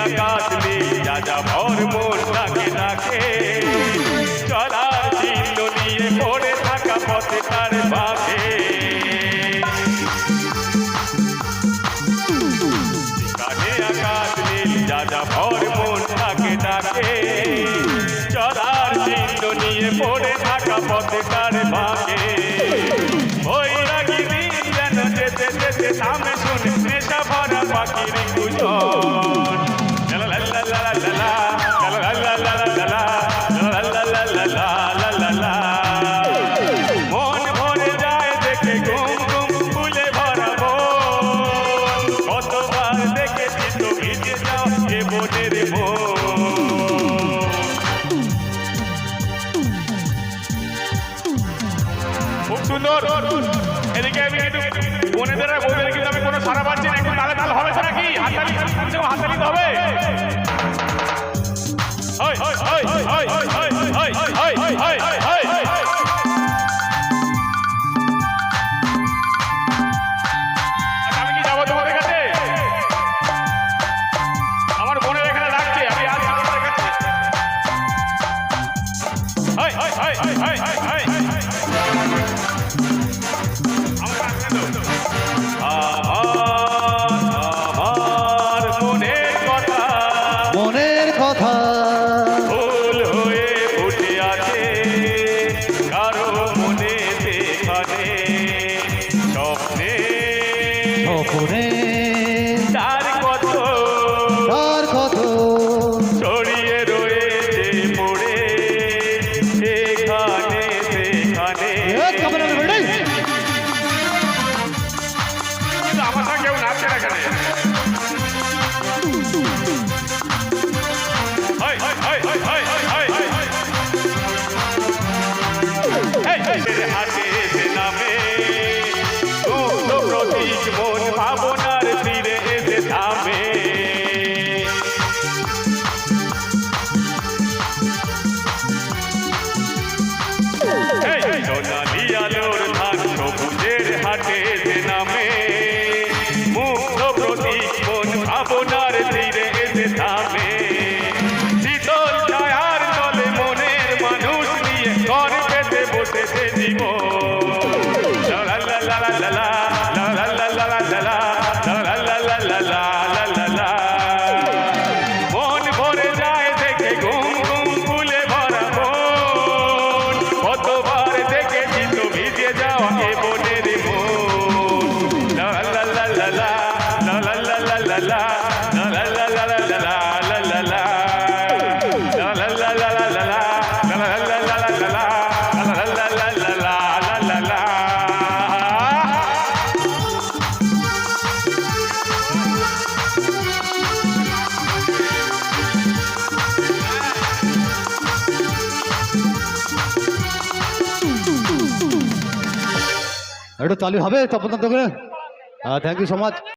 আকাশ নীল যা যা ভর মন ডাকে ডাকে চলার চিহ্ন নিয়ে পড়ে থাকা পথে তার বাঁকে কানে আকাশ নীল যা যা ভর মন ডাকে ডাকে চলার চিহ্ন নিয়ে পড়ে থাকা পথে তার বাঁকে ওই রাগি দিন যেন যেতে যেতে নামে শুনে নেশা ভরা পাখির কুজন মন ভরে যায় দেখে ঘুম ঘুম ফুলে ভরা মন কতবার দেখেছি তো ভিজে যাও এ বোনের খুব সুন্দর। এদিকে আমি কিন্তু বোনেদের বউদের কিন্তু আমি কোনো সারা পাচ্ছি না, একটু তালে তাল হবে নাকি? হাততালি হাততালি তো হবে। আমি কি যাবো তোমাদের কাছে? আমার বোনের এখানে ডাকছে, আমি আসছি তোমাদের কাছে। আমার মনের কথা ফুল হয়ে ফুটে আছে কারো মনেতে খানে স্বপ্নে তার কত ছড়িয়ে রয়েছে পড়ে এখানে সেখানে। আমার সঙ্গে কেউ নাচছে না এখানে। হাতে এসে নামে প্রতীক মন ভাবনার তীরে এসে থামে সোনালি আলোর ধান সবুজের হাটে এসে নামে মুগ্ধ প্রতীক মন ভাবনার তীরে এসে থামে শীতল ছায়ার তলে মনের মানুষ নিয়ে ঘর পেতে বসেছে জীবন। মন ভরে যায় দেখে ঘুম ঘুম ফুলে ভরা মন কতবার দেখেছি তো ভিজে যাওয়া এ বোনের একটু চালু হবে তপন দা? Thank you so much.